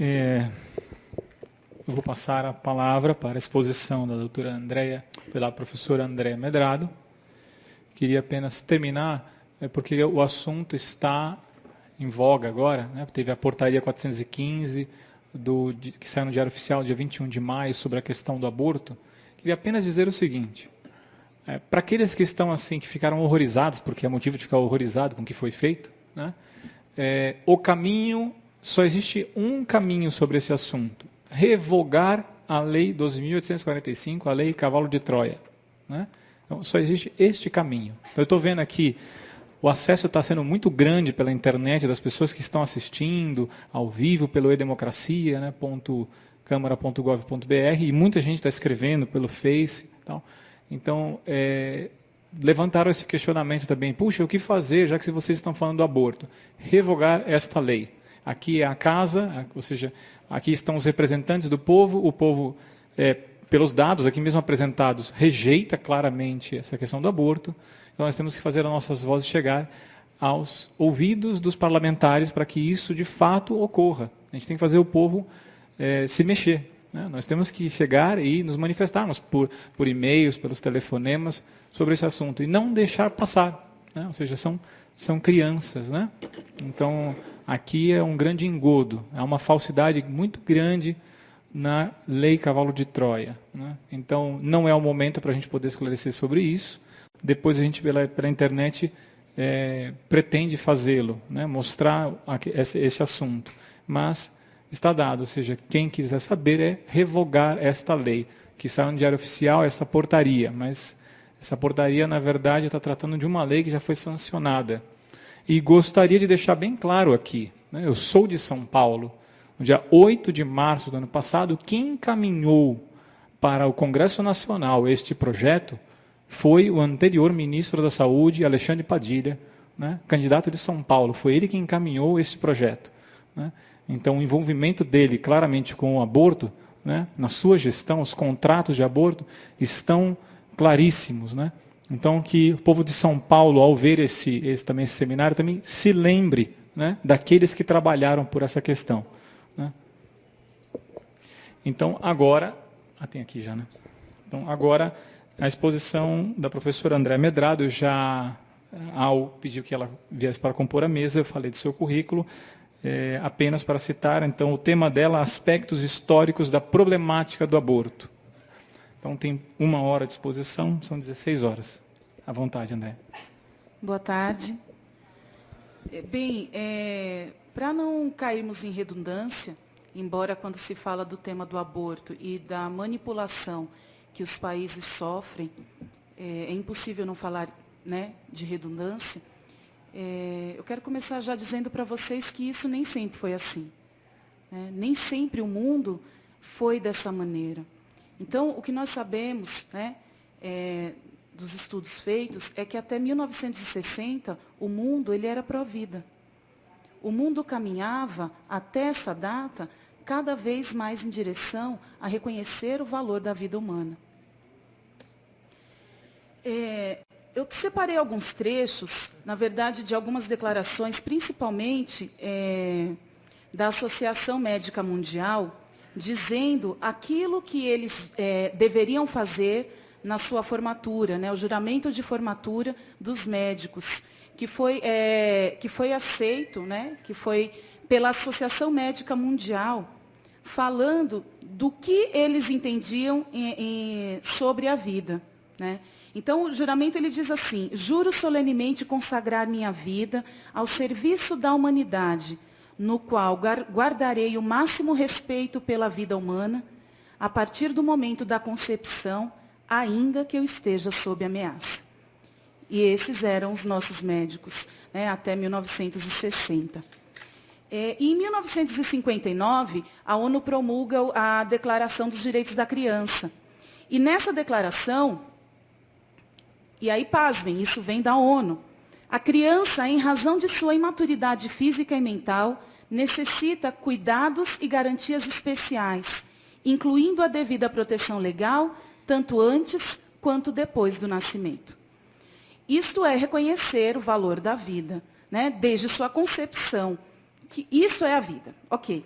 Eu vou passar a palavra para a exposição da doutora Andréia, pela professora Andréia Medrado. Queria apenas terminar, porque o assunto está em voga agora, né? Teve a portaria 415, que saiu no Diário Oficial, dia 21 de maio, sobre a questão do aborto. Queria apenas dizer o seguinte, para aqueles que estão assim, que ficaram horrorizados, porque é motivo de ficar horrorizado com o que foi feito, né? O caminho, só existe um caminho sobre esse assunto: revogar a Lei 12.845, a Lei Cavalo de Troia, né? Então, só existe este caminho. Então, eu estou vendo aqui, o acesso está sendo muito grande pela internet, das pessoas que estão assistindo ao vivo pelo edemocracia, né, .câmara.gov.br, e muita gente está escrevendo pelo Face. Tal. Então, levantaram esse questionamento também. Puxa, o que fazer, já que vocês estão falando do aborto? Revogar esta lei. Aqui é a casa, ou seja, aqui estão os representantes do povo, o povo, pelos dados aqui mesmo apresentados, rejeita claramente essa questão do aborto. Então, nós temos que fazer as nossas vozes chegar aos ouvidos dos parlamentares para que isso, de fato, ocorra. A gente tem que fazer o povo se mexer, né? Nós temos que chegar e nos manifestarmos por e-mails, pelos telefonemas, sobre esse assunto, e não deixar passar, né? Ou seja, são crianças, né? Então, aqui é um grande engodo, é uma falsidade muito grande na Lei Cavalo de Troia, né? Então, não é o momento para a gente poder esclarecer sobre isso. Depois a gente, pela internet, pretende fazê-lo, né? Mostrar esse assunto. Mas está dado, ou seja, quem quiser saber é revogar esta lei, que saiu no Diário Oficial, essa portaria, mas essa portaria, na verdade, está tratando de uma lei que já foi sancionada. E gostaria de deixar bem claro aqui, né? Eu sou de São Paulo. No dia 8 de março do ano passado, quem encaminhou para o Congresso Nacional este projeto foi o anterior ministro da Saúde, Alexandre Padilha, né? Candidato de São Paulo. Foi ele quem encaminhou esse projeto, né? Então, o envolvimento dele, claramente, com o aborto, né? Na sua gestão, os contratos de aborto estão claríssimos, né? Então, que o povo de São Paulo, ao ver esse seminário, também se lembre, né, daqueles que trabalharam por essa questão, né? Então, agora... tem aqui já, né? Então, agora, a exposição da professora Andréia Medrado, ao pedir que ela viesse para compor a mesa, eu falei do seu currículo, apenas para citar, então, o tema dela, aspectos históricos da problemática do aborto. Então, tem 1 hora de exposição, são 16 horas. À vontade, André. Boa tarde. Bem, para não cairmos em redundância, embora quando se fala do tema do aborto e da manipulação que os países sofrem, é impossível não falar, né, de redundância, eu quero começar já dizendo para vocês que isso nem sempre foi assim, né? Nem sempre o mundo foi dessa maneira. Então, o que nós sabemos, né, dos estudos feitos é que até 1960 o mundo ele era pró-vida. O mundo caminhava até essa data cada vez mais em direção a reconhecer o valor da vida humana. Eu separei alguns trechos, na verdade, de algumas declarações, principalmente da Associação Médica Mundial, dizendo aquilo que eles deveriam fazer na sua formatura, né, o juramento de formatura dos médicos, que foi aceito, né, que foi pela Associação Médica Mundial, falando do que eles entendiam sobre a vida, né? Então, o juramento ele diz assim: juro solenemente consagrar minha vida ao serviço da humanidade, no qual guardarei o máximo respeito pela vida humana, a partir do momento da concepção, ainda que eu esteja sob ameaça. E esses eram os nossos médicos, né, até 1960. Em 1959, a ONU promulga a Declaração dos Direitos da Criança. E nessa declaração, e aí pasmem, isso vem da ONU, a criança, em razão de sua imaturidade física e mental, necessita cuidados e garantias especiais, incluindo a devida proteção legal, tanto antes quanto depois do nascimento. Isto é reconhecer o valor da vida, né, desde sua concepção, que isso é a vida. Ok.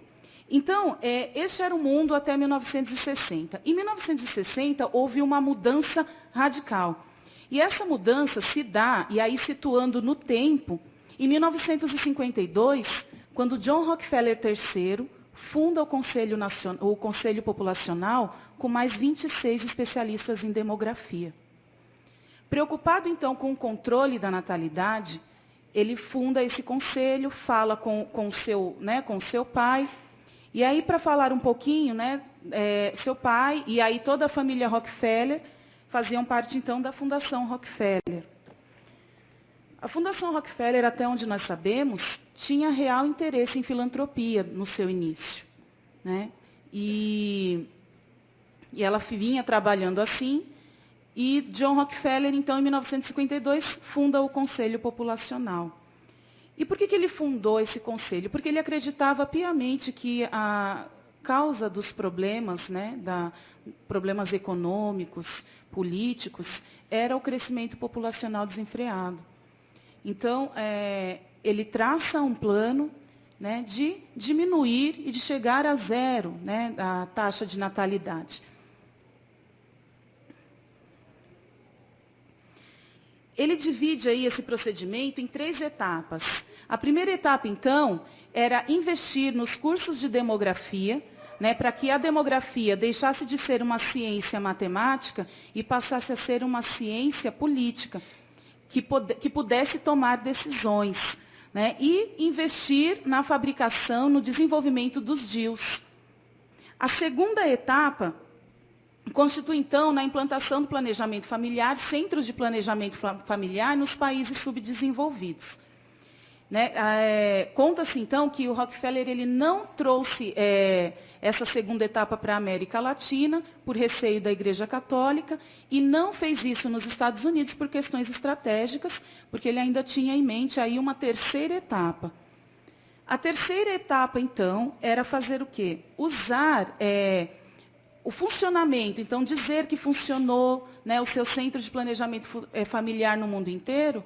Então, este era o mundo até 1960. Em 1960, houve uma mudança radical. E essa mudança se dá, e aí situando no tempo, em 1952, quando John Rockefeller III funda o Conselho Populacional com mais 26 especialistas em demografia. Preocupado, então, com o controle da natalidade, ele funda esse conselho, fala com o seu pai. E aí, para falar um pouquinho, seu pai e aí toda a família Rockefeller faziam parte, então, da Fundação Rockefeller. A Fundação Rockefeller, até onde nós sabemos, tinha real interesse em filantropia no seu início, né? E ela vinha trabalhando assim, e John Rockefeller, então, em 1952, funda o Conselho Populacional. E por que ele fundou esse conselho? Porque ele acreditava piamente que a causa dos problemas, problemas econômicos, políticos, era o crescimento populacional desenfreado. Então, ele traça um plano, de diminuir e de chegar a zero, a taxa de natalidade. Ele divide aí esse procedimento em 3 etapas. A primeira etapa, então, era investir nos cursos de demografia, para que a demografia deixasse de ser uma ciência matemática e passasse a ser uma ciência política, que pudesse tomar decisões, e investir na fabricação, no desenvolvimento dos DIUs. A segunda etapa constitui, então, na implantação do planejamento familiar, centros de planejamento familiar nos países subdesenvolvidos. Conta-se, então, que o Rockefeller ele não trouxe essa segunda etapa para a América Latina, por receio da Igreja Católica, e não fez isso nos Estados Unidos por questões estratégicas, porque ele ainda tinha em mente aí uma terceira etapa. A terceira etapa, então, era fazer o quê? Usar o funcionamento, então, dizer que funcionou o seu centro de planejamento familiar no mundo inteiro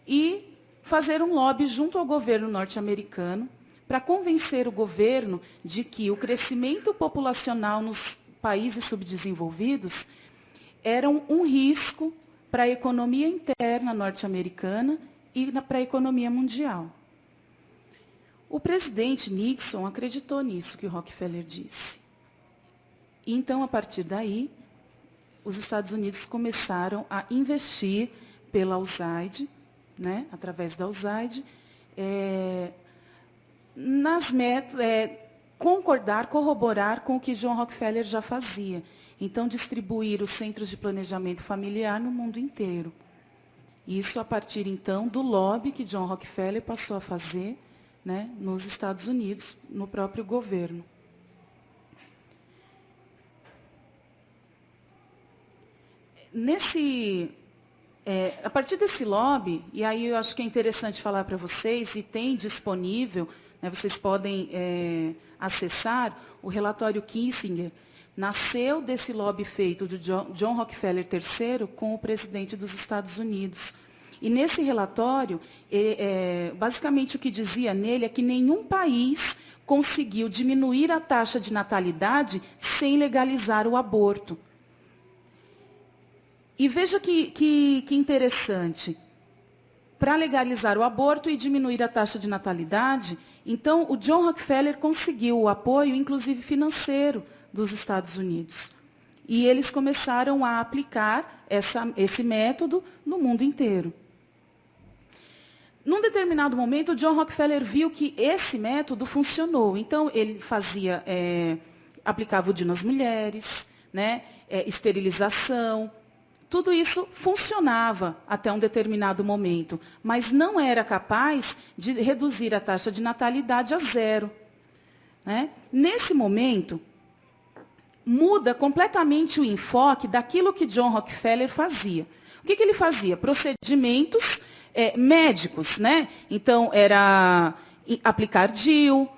e fazer um lobby junto ao governo norte-americano para convencer o governo de que o crescimento populacional nos países subdesenvolvidos era um risco para a economia interna norte-americana e para a economia mundial. O presidente Nixon acreditou nisso que o Rockefeller disse. Então, a partir daí, os Estados Unidos começaram a investir pela USAID, através da USAID, corroborar com o que John Rockefeller já fazia. Então, distribuir os centros de planejamento familiar no mundo inteiro. Isso a partir, então, do lobby que John Rockefeller passou a fazer nos Estados Unidos, no próprio governo. A partir desse lobby, e aí eu acho que é interessante falar para vocês, e tem disponível, vocês podem acessar, o relatório Kissinger, nasceu desse lobby feito do John Rockefeller III com o presidente dos Estados Unidos. E nesse relatório, basicamente o que dizia nele é que nenhum país conseguiu diminuir a taxa de natalidade sem legalizar o aborto. E veja que interessante. Para legalizar o aborto e diminuir a taxa de natalidade, então o John Rockefeller conseguiu o apoio, inclusive financeiro, dos Estados Unidos. E eles começaram a aplicar esse método no mundo inteiro. Num determinado momento, o John Rockefeller viu que esse método funcionou. Então, ele aplicava o DIU nas mulheres, esterilização. Tudo isso funcionava até um determinado momento, mas não era capaz de reduzir a taxa de natalidade a 0. Nesse momento, muda completamente o enfoque daquilo que John Rockefeller fazia. O que ele fazia? Procedimentos médicos. Então, era aplicar DIU,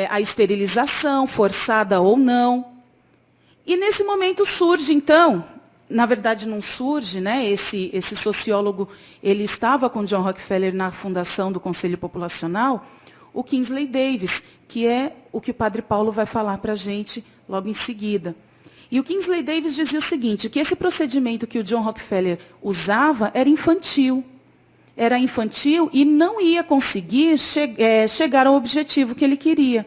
a esterilização, forçada ou não. E nesse momento surge, então, na verdade não surge, esse sociólogo, ele estava com John Rockefeller na fundação do Conselho Populacional, o Kingsley Davis, que é o que o Padre Paulo vai falar para a gente logo em seguida. E o Kingsley Davis dizia o seguinte, que esse procedimento que o John Rockefeller usava era infantil. Era infantil e não ia conseguir chegar ao objetivo que ele queria.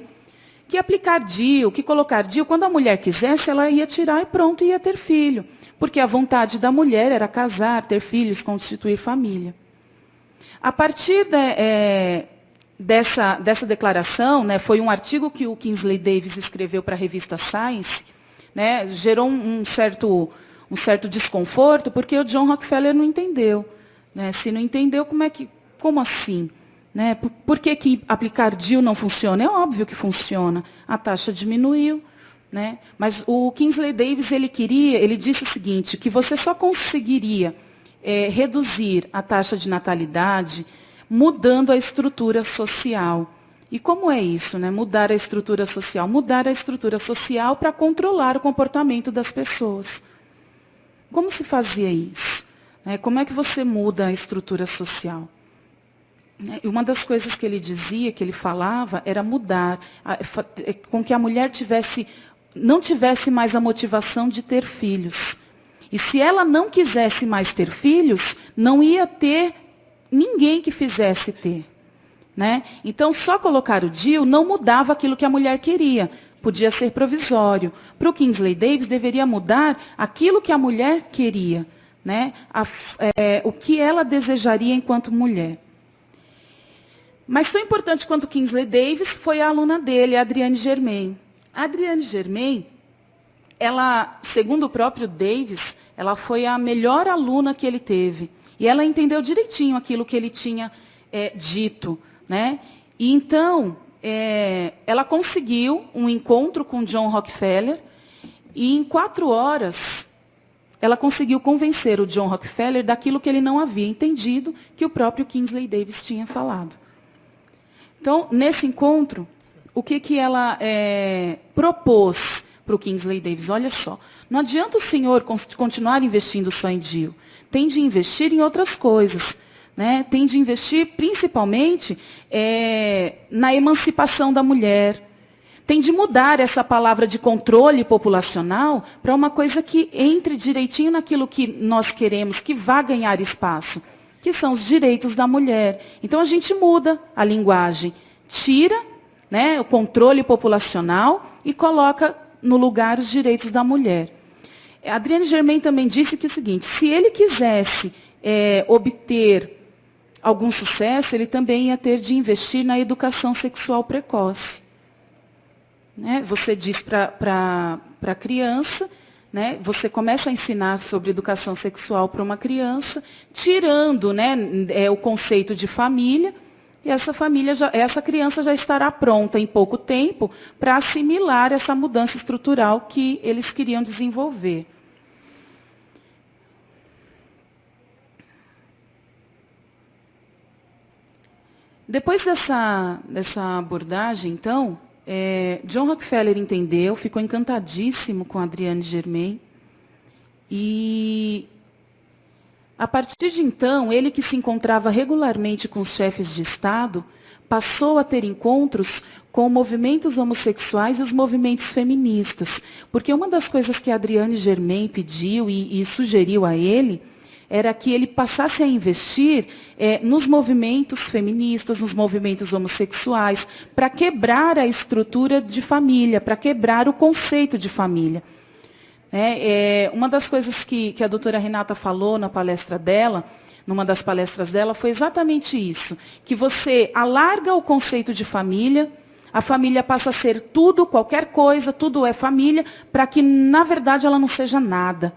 Que aplicar DIU, que colocar DIU, quando a mulher quisesse, ela ia tirar e pronto, ia ter filho. Porque a vontade da mulher era casar, ter filhos, constituir família. A partir dessa declaração, né, foi um artigo que o Kingsley Davis escreveu para a revista Science, né, gerou um certo desconforto, porque o John Rockefeller não entendeu. Né? Se não entendeu, como assim? Né? Por que aplicar DIU não funciona? É óbvio que funciona. A taxa diminuiu. Né? Mas o Kingsley Davis, ele disse o seguinte, que você só conseguiria reduzir a taxa de natalidade mudando a estrutura social. E como é isso, né? Mudar a estrutura social? Mudar a estrutura social para controlar o comportamento das pessoas. Como se fazia isso? Como é que você muda a estrutura social? E uma das coisas que ele dizia, que ele falava, era mudar, com que a mulher não tivesse mais a motivação de ter filhos. E se ela não quisesse mais ter filhos, não ia ter ninguém que fizesse ter. Né? Então, só colocar o DIU não mudava aquilo que a mulher queria. Podia ser provisório. Para o Kingsley Davis, deveria mudar aquilo que a mulher queria. Né? O que ela desejaria enquanto mulher. Mas tão importante quanto o Kingsley Davis foi a aluna dele, a Adrienne Germain. A Adrienne Germain, ela, segundo o próprio Davis, ela foi a melhor aluna que ele teve. E ela entendeu direitinho aquilo que ele tinha dito. Né? E então, ela conseguiu um encontro com John Rockefeller e em 4 horas ela conseguiu convencer o John Rockefeller daquilo que ele não havia entendido, que o próprio Kingsley Davis tinha falado. Então, nesse encontro, o que ela propôs para o Kingsley Davis? Olha só, não adianta o senhor continuar investindo só em DIU, tem de investir em outras coisas. Né? Tem de investir principalmente na emancipação da mulher. Tem de mudar essa palavra de controle populacional para uma coisa que entre direitinho naquilo que nós queremos, que vá ganhar espaço, que são os direitos da mulher. Então, a gente muda a linguagem, tira, né, o controle populacional e coloca no lugar os direitos da mulher. A Adrienne Germain também disse que o seguinte, se ele quisesse obter algum sucesso, ele também ia ter de investir na educação sexual precoce. Né? Você diz para a criança, né? Você começa a ensinar sobre educação sexual para uma criança, tirando, né, o conceito de família, e essa criança já estará pronta em pouco tempo para assimilar essa mudança estrutural que eles queriam desenvolver. Depois dessa abordagem, então, John Rockefeller entendeu, ficou encantadíssimo com a Adrienne Germain. E, a partir de então, ele que se encontrava regularmente com os chefes de Estado, passou a ter encontros com movimentos homossexuais e os movimentos feministas. Porque uma das coisas que a Adrienne Germain pediu e sugeriu a ele era que ele passasse a investir nos movimentos feministas, nos movimentos homossexuais, para quebrar a estrutura de família, para quebrar o conceito de família. Uma das coisas que a doutora Renata falou na palestra dela, numa das palestras dela, foi exatamente isso, que você alarga o conceito de família, a família passa a ser tudo, qualquer coisa, tudo é família, para que, na verdade, ela não seja nada.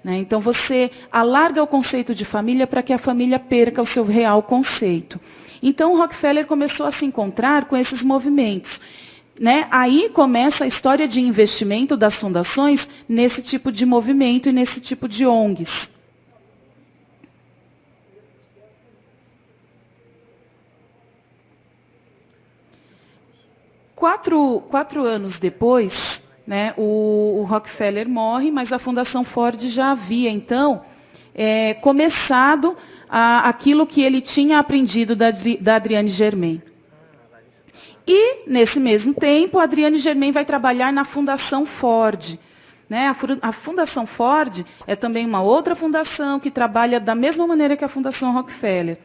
Então, você alarga o conceito de família para que a família perca o seu real conceito. Então, o Rockefeller começou a se encontrar com esses movimentos. Aí começa a história de investimento das fundações nesse tipo de movimento e nesse tipo de ONGs. Quatro anos depois, o Rockefeller morre, mas a Fundação Ford já havia, então, começado aquilo que ele tinha aprendido da Adrienne Germain. E, nesse mesmo tempo, a Adriane Germain vai trabalhar na Fundação Ford. Né? A Fundação Ford é também uma outra fundação que trabalha da mesma maneira que a Fundação Rockefeller.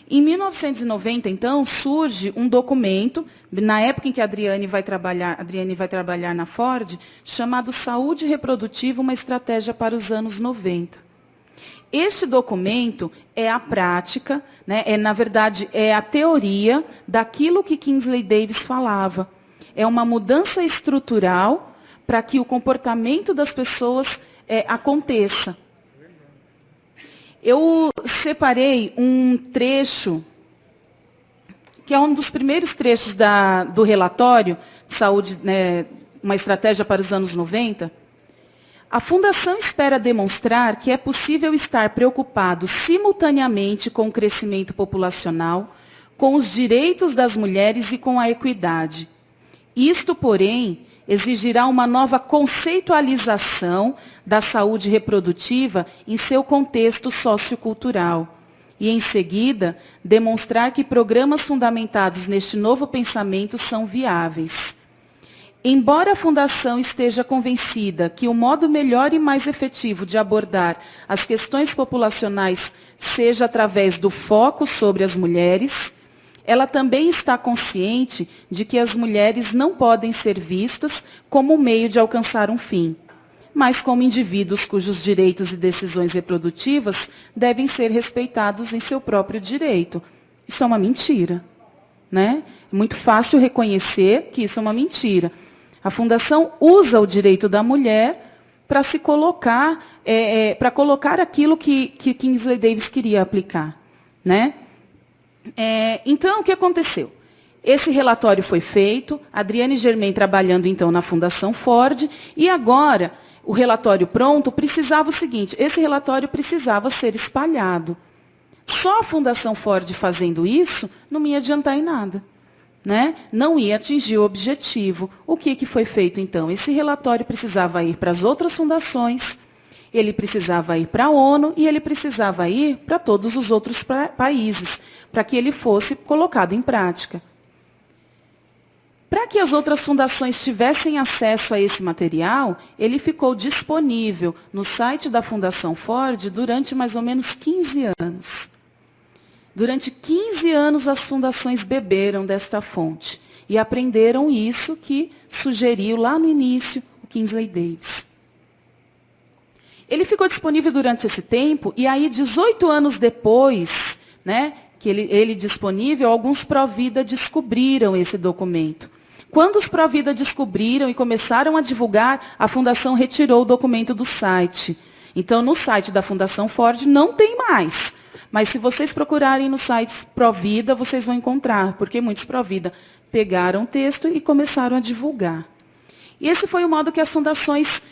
Em 1990, então, surge um documento, na época em que a Adriane vai trabalhar na Ford, chamado Saúde Reprodutiva, uma estratégia para os anos 90. Este documento é a prática, né, na verdade, é a teoria daquilo que Kingsley Davis falava. É uma mudança estrutural para que o comportamento das pessoas aconteça. Eu separei um trecho, que é um dos primeiros trechos do relatório de saúde, né, uma estratégia para os anos 90. A Fundação espera demonstrar que é possível estar preocupado simultaneamente com o crescimento populacional, com os direitos das mulheres e com a equidade. Isto, porém, exigirá uma nova conceitualização da saúde reprodutiva em seu contexto sociocultural. E, em seguida, demonstrar que programas fundamentados neste novo pensamento são viáveis. Embora a Fundação esteja convencida que o modo melhor e mais efetivo de abordar as questões populacionais seja através do foco sobre as mulheres, ela também está consciente de que as mulheres não podem ser vistas como um meio de alcançar um fim, mas como indivíduos cujos direitos e decisões reprodutivas devem ser respeitados em seu próprio direito. Isso é uma mentira, né? É muito fácil reconhecer que isso é uma mentira. A Fundação usa o direito da mulher para se colocar, para colocar aquilo que Kingsley Davis queria aplicar, né? Então, o que aconteceu? Esse relatório foi feito, Adriane Germain trabalhando, então, na Fundação Ford, e agora, o relatório pronto, precisava o seguinte, esse relatório precisava ser espalhado. Só a Fundação Ford fazendo isso não ia adiantar em nada, né? Não ia atingir o objetivo. O que foi feito, então? Esse relatório precisava ir para as outras fundações, ele precisava ir para a ONU e ele precisava ir para todos os outros países, para que ele fosse colocado em prática. Para que as outras fundações tivessem acesso a esse material, ele ficou disponível no site da Fundação Ford durante mais ou menos 15 anos. Durante 15 anos, as fundações beberam desta fonte e aprenderam isso que sugeriu lá no início o Kingsley Davis. Ele ficou disponível durante esse tempo, e aí, 18 anos depois, né, que ele disponível, alguns pró-vida descobriram esse documento. Quando os pró-vida descobriram e começaram a divulgar, a Fundação retirou o documento do site. Então, no site da Fundação Ford não tem mais. Mas se vocês procurarem nos sites pró-vida, vocês vão encontrar, porque muitos pró-vida pegaram o texto e começaram a divulgar. E esse foi o modo que as fundações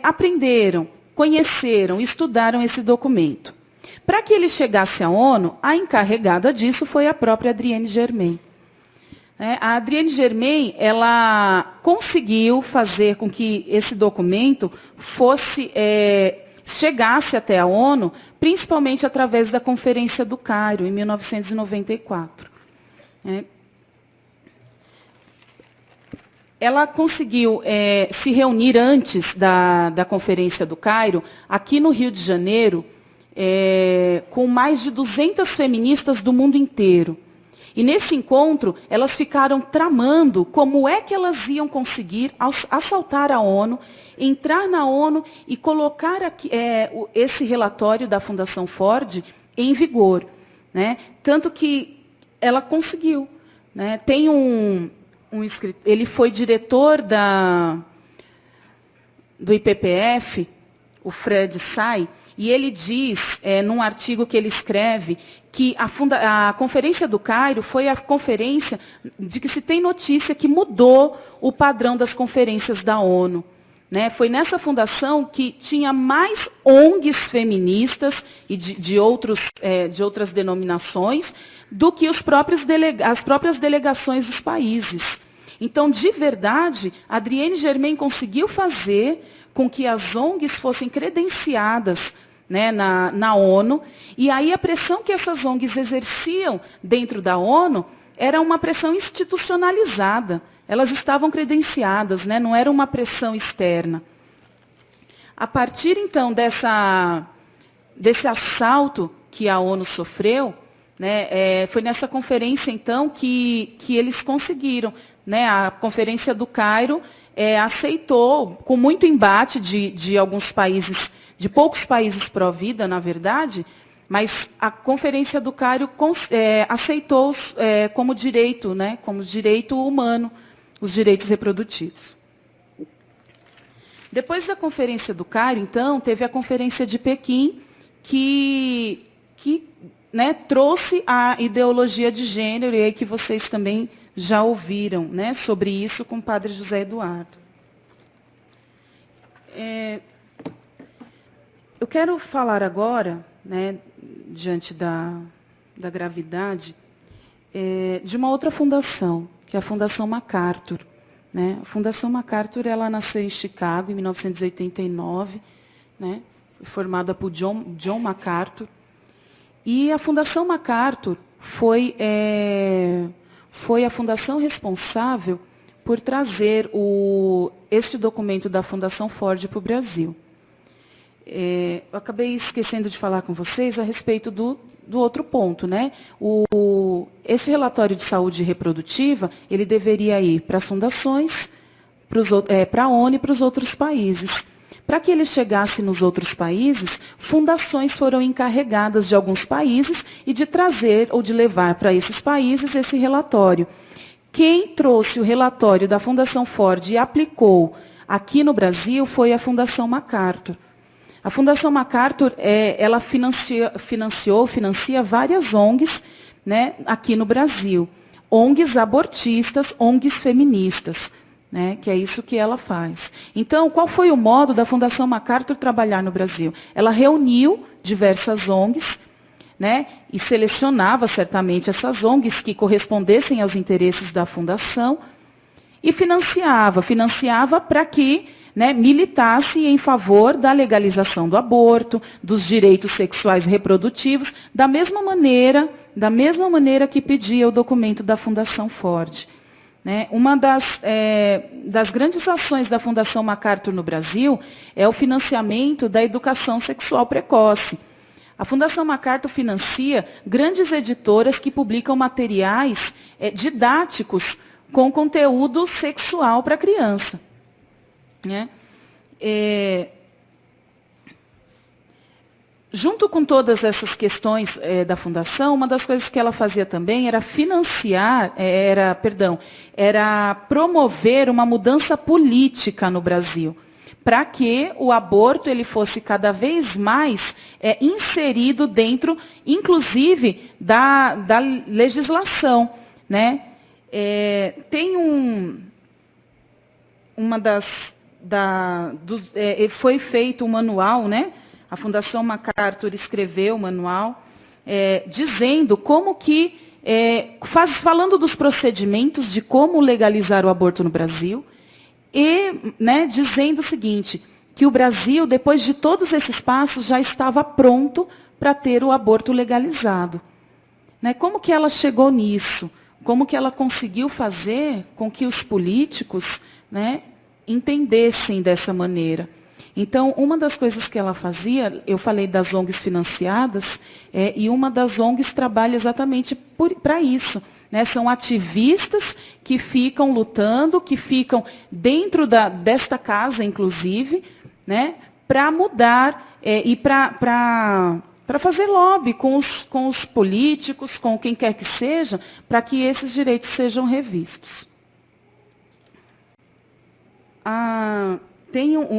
aprenderam, conheceram, estudaram esse documento. Para que ele chegasse à ONU, a encarregada disso foi a própria Adriane Germain. A Adriane Germain, ela conseguiu fazer com que esse documento chegasse até a ONU, principalmente através da Conferência do Cairo, em 1994. Ela conseguiu se reunir antes da Conferência do Cairo, aqui no Rio de Janeiro, com mais de 200 feministas do mundo inteiro. E nesse encontro, elas ficaram tramando como é que elas iam conseguir assaltar a ONU, entrar na ONU e colocar esse relatório da Fundação Ford em vigor, né? Tanto que ela conseguiu, né? Tem ele foi diretor do IPPF, o Fred Say, e ele diz, num artigo que ele escreve, que a Conferência do Cairo foi a conferência de que se tem notícia que mudou o padrão das conferências da ONU. Né? Foi nessa fundação que tinha mais ONGs feministas e de outras denominações do que as próprias delegações dos países. Então, de verdade, a Adriane Germain conseguiu fazer com que as ONGs fossem credenciadas, né, na ONU, e aí a pressão que essas ONGs exerciam dentro da ONU era uma pressão institucionalizada. Elas estavam credenciadas, né? Não era uma pressão externa. A partir, então, desse assalto que a ONU sofreu, né, foi nessa conferência, então, que eles conseguiram. Né? A Conferência do Cairo aceitou, com muito embate de alguns países, de poucos países pró-vida, na verdade, mas a Conferência do Cairo aceitou como direito, né, como direito humano, os direitos reprodutivos. Depois da Conferência do Cairo, então, teve a Conferência de Pequim, que né, trouxe a ideologia de gênero, e aí que vocês também já ouviram, né, sobre isso com o padre José Eduardo. Eu quero falar agora, né, diante da gravidade, de uma outra fundação, que é a Fundação MacArthur. Né? A Fundação MacArthur, ela nasceu em Chicago, em 1989, né? Foi formada por John MacArthur. E a Fundação MacArthur foi a fundação responsável por trazer este documento da Fundação Ford para o Brasil. Eu acabei esquecendo de falar com vocês a respeito do outro ponto, né? Esse relatório de saúde reprodutiva, ele deveria ir para as fundações, para a ONU e para os outros países. Para que ele chegasse nos outros países, fundações foram encarregadas de alguns países e de trazer ou de levar para esses países esse relatório. Quem trouxe o relatório da Fundação Ford e aplicou aqui no Brasil foi a Fundação MacArthur. A Fundação MacArthur, ela financia várias ONGs, né, aqui no Brasil. ONGs abortistas, ONGs feministas, né, que é isso que ela faz. Então, qual foi o modo da Fundação MacArthur trabalhar no Brasil? Ela reuniu diversas ONGs, né, e selecionava certamente essas ONGs que correspondessem aos interesses da fundação e financiava para que, né, militasse em favor da legalização do aborto, dos direitos sexuais reprodutivos, da mesma maneira que pedia o documento da Fundação Ford. Né? Uma das grandes ações da Fundação MacArthur no Brasil é o financiamento da educação sexual precoce. A Fundação MacArthur financia grandes editoras que publicam materiais didáticos com conteúdo sexual para criança. Né? Junto com todas essas questões da fundação, uma das coisas que ela fazia também era era promover uma mudança política no Brasil, para que o aborto ele fosse cada vez mais inserido dentro, inclusive, da legislação. Né? Tem foi feito um manual, né? A Fundação MacArthur escreveu o manual, dizendo como que, falando dos procedimentos de como legalizar o aborto no Brasil, e, né, dizendo o seguinte, que o Brasil, depois de todos esses passos, já estava pronto para ter o aborto legalizado. Né? Como que ela chegou nisso? Como que ela conseguiu fazer com que os políticos, né, entendessem dessa maneira? Então, uma das coisas que ela fazia, eu falei das ONGs financiadas, e uma das ONGs trabalha exatamente para isso. Né? São ativistas que ficam lutando, que ficam dentro desta casa, inclusive, né, para mudar e para fazer lobby com os políticos, com quem quer que seja, para que esses direitos sejam revistos.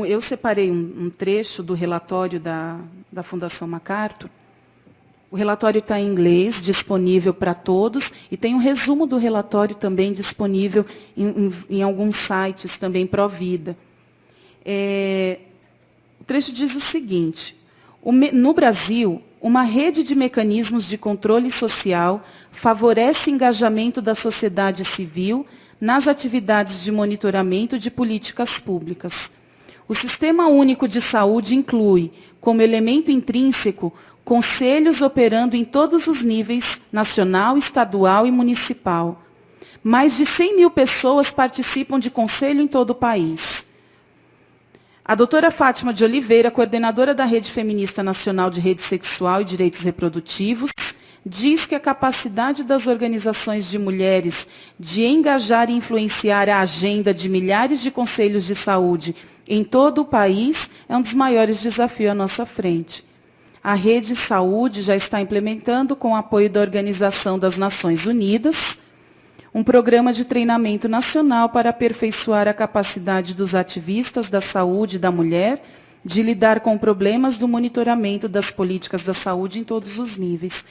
Eu separei um trecho do relatório da Fundação MacArthur. O relatório está em inglês, disponível para todos, e tem um resumo do relatório também disponível em alguns sites também pró-vida. O trecho diz o seguinte: no Brasil, uma rede de mecanismos de controle social favorece o engajamento da sociedade civil nas atividades de monitoramento de políticas públicas. O Sistema Único de Saúde inclui, como elemento intrínseco, conselhos operando em todos os níveis, nacional, estadual e municipal. Mais de 100 mil pessoas participam de conselho em todo o país. A doutora Fátima de Oliveira, coordenadora da Rede Feminista Nacional de Rede Sexual e Direitos Reprodutivos, diz que a capacidade das organizações de mulheres de engajar e influenciar a agenda de milhares de conselhos de saúde em todo o país é um dos maiores desafios à nossa frente. A Rede Saúde já está implementando, com o apoio da Organização das Nações Unidas, um programa de treinamento nacional para aperfeiçoar a capacidade dos ativistas da saúde da mulher de lidar com problemas do monitoramento das políticas da saúde em todos os níveis.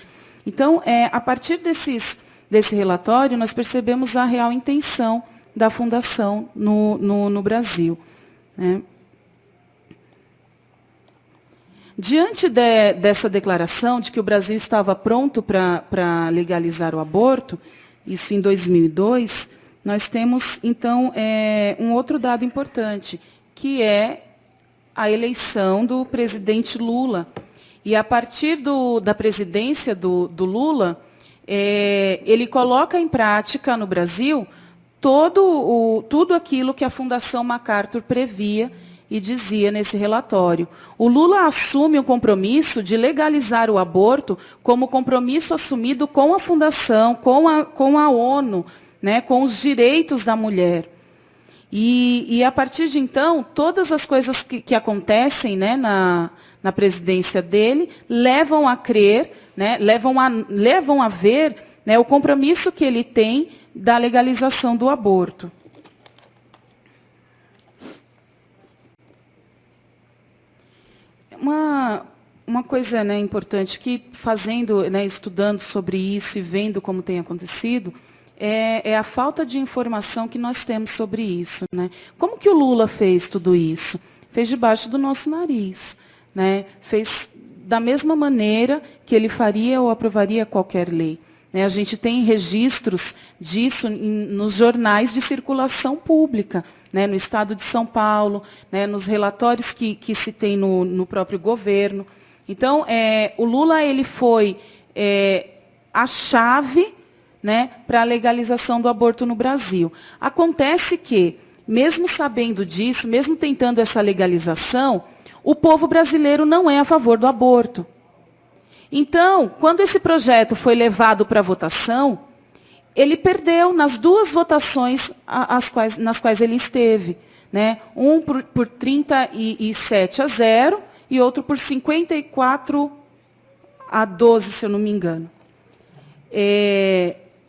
Então, a partir desse relatório, nós percebemos a real intenção da Fundação no Brasil, né? Diante dessa declaração de que o Brasil estava pronto para legalizar o aborto, isso em 2002, nós temos, então, um outro dado importante, que é a eleição do presidente Lula. E, a partir da presidência do Lula, ele coloca em prática no Brasil tudo aquilo que a Fundação MacArthur previa e dizia nesse relatório. O Lula assume o compromisso de legalizar o aborto como compromisso assumido com a Fundação, com a ONU, né, com os direitos da mulher. E a partir de então, todas as coisas que acontecem, né, na presidência dele levam a crer, né, levam a ver, né, o compromisso que ele tem da legalização do aborto. Uma coisa, né, importante que, fazendo, né, estudando sobre isso e vendo como tem acontecido, é a falta de informação que nós temos sobre isso, né? Como que o Lula fez tudo isso? Fez debaixo do nosso nariz, né? Fez da mesma maneira que ele faria ou aprovaria qualquer lei. Né? A gente tem registros disso nos jornais de circulação pública, né? No Estado de São Paulo, né? Nos relatórios que se tem no próprio governo. Então, o Lula ele foi a chave, né, para a legalização do aborto no Brasil. Acontece que, mesmo sabendo disso, mesmo tentando essa legalização, o povo brasileiro não é a favor do aborto. Então, quando esse projeto foi levado para votação, ele perdeu nas duas votações nas quais ele esteve, né? Um por 37-0 e outro por 54-12, se eu não me engano.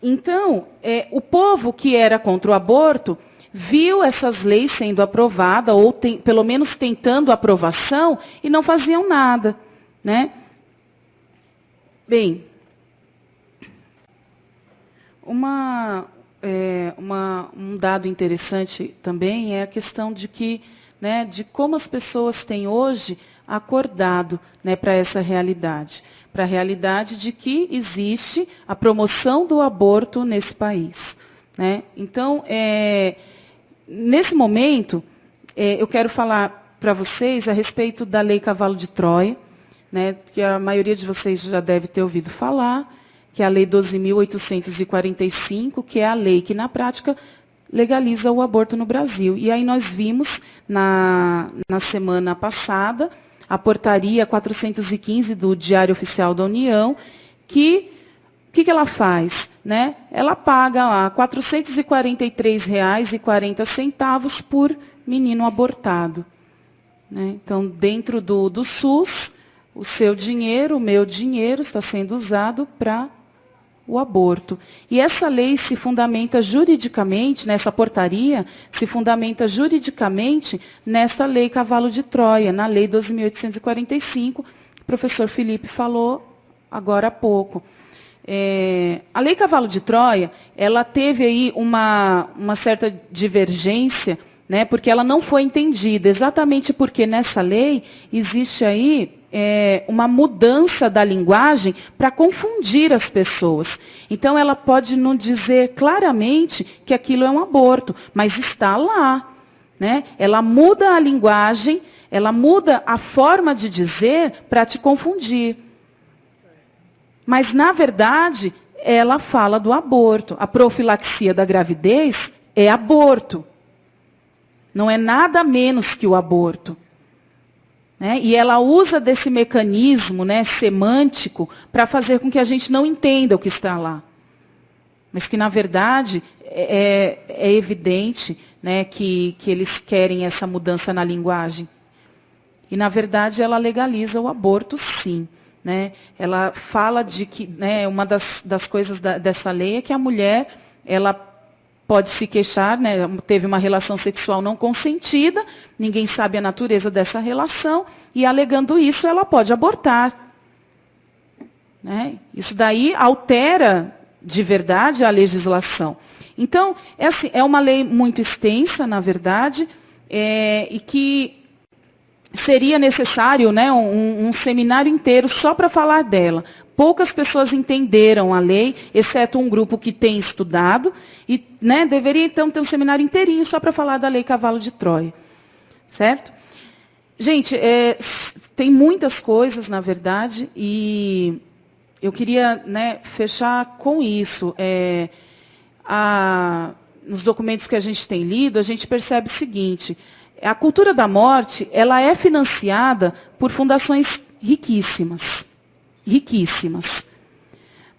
Então, o povo que era contra o aborto viu essas leis sendo aprovadas, ou pelo menos tentando aprovação, e não faziam nada, né? Bem, um dado interessante também é a questão de que, né, de como as pessoas têm hoje acordado, né, para essa realidade, para a realidade de que existe a promoção do aborto nesse país, né? Então, nesse momento, eu quero falar para vocês a respeito da Lei Cavalo de Troia, né, que a maioria de vocês já deve ter ouvido falar, que é a Lei 12.845, que é a lei que, na prática, legaliza o aborto no Brasil. E aí nós vimos, na semana passada, a portaria 415 do Diário Oficial da União, que o que ela faz? Né? Ela paga lá R$ 443,40 por menino abortado. Né? Então, dentro do SUS, o seu dinheiro, o meu dinheiro, está sendo usado para o aborto. E essa lei se fundamenta juridicamente, nessa portaria, se fundamenta juridicamente nessa Lei Cavalo de Troia, na Lei 12.845, que o professor Felipe falou agora há pouco. A Lei Cavalo de Troia, ela teve aí uma certa divergência, né, porque ela não foi entendida, exatamente porque nessa lei existe aí uma mudança da linguagem para confundir as pessoas. Então, ela pode não dizer claramente que aquilo é um aborto, mas está lá. Né? Ela muda a linguagem, ela muda a forma de dizer para te confundir. Mas, na verdade, ela fala do aborto. A profilaxia da gravidez é aborto. Não é nada menos que o aborto. Né? E ela usa desse mecanismo, né, semântico para fazer com que a gente não entenda o que está lá. Mas que, na verdade, é evidente, né, que eles querem essa mudança na linguagem. E, na verdade, ela legaliza o aborto, sim. Né? Ela fala de que, né, uma das coisas dessa lei é que a mulher ela pode se queixar, né, teve uma relação sexual não consentida, ninguém sabe a natureza dessa relação, e alegando isso, ela pode abortar. Né? Isso daí altera de verdade a legislação. Então, é uma lei muito extensa, na verdade, e que seria necessário, né, um seminário inteiro só para falar dela. Poucas pessoas entenderam a lei, exceto um grupo que tem estudado, e, né, deveria então ter um seminário inteirinho só para falar da Lei Cavalo de Troia. Certo? Gente, tem muitas coisas, na verdade, e eu queria, né, fechar com isso. Nos documentos que a gente tem lido, a gente percebe o seguinte: a cultura da morte, ela é financiada por fundações riquíssimas,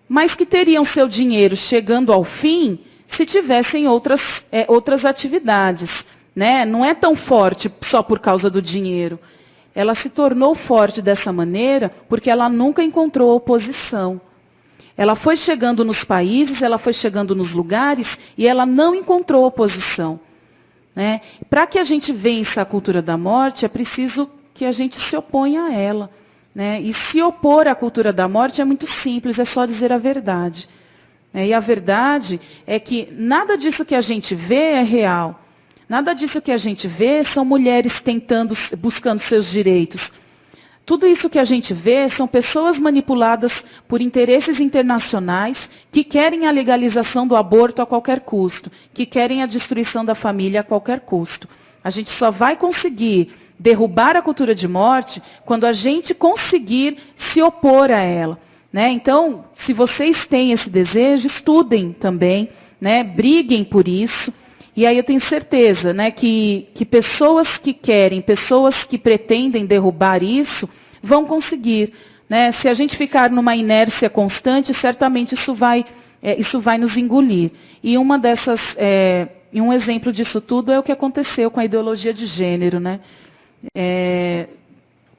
mas que teriam seu dinheiro chegando ao fim se tivessem outras atividades. Né? Não é tão forte só por causa do dinheiro. Ela se tornou forte dessa maneira porque ela nunca encontrou oposição. Ela foi chegando nos países, ela foi chegando nos lugares e ela não encontrou oposição. Né? Para que a gente vença a cultura da morte, é preciso que a gente se oponha a ela. Né? E se opor à cultura da morte é muito simples, é só dizer a verdade. E a verdade é que nada disso que a gente vê é real. Nada disso que a gente vê são mulheres buscando seus direitos. Tudo isso que a gente vê são pessoas manipuladas por interesses internacionais que querem a legalização do aborto a qualquer custo, que querem a destruição da família a qualquer custo. A gente só vai conseguir derrubar a cultura de morte quando a gente conseguir se opor a ela. Né? Então, se vocês têm esse desejo, estudem também, né? Briguem por isso. E aí eu tenho certeza, né, que pessoas que querem, pessoas que pretendem derrubar isso, vão conseguir. Né? Se a gente ficar numa inércia constante, certamente isso vai nos engolir. E um exemplo disso tudo é o que aconteceu com a ideologia de gênero. Né?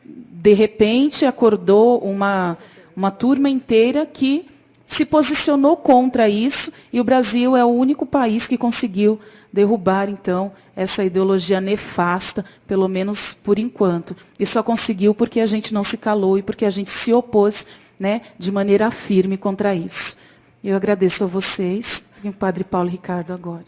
De repente, acordou uma turma inteira que se posicionou contra isso, e o Brasil é o único país que conseguiu derrubar, então, essa ideologia nefasta, pelo menos por enquanto. E só conseguiu porque a gente não se calou e porque a gente se opôs, né, de maneira firme contra isso. Eu agradeço a vocês. E o Padre Paulo Ricardo agora.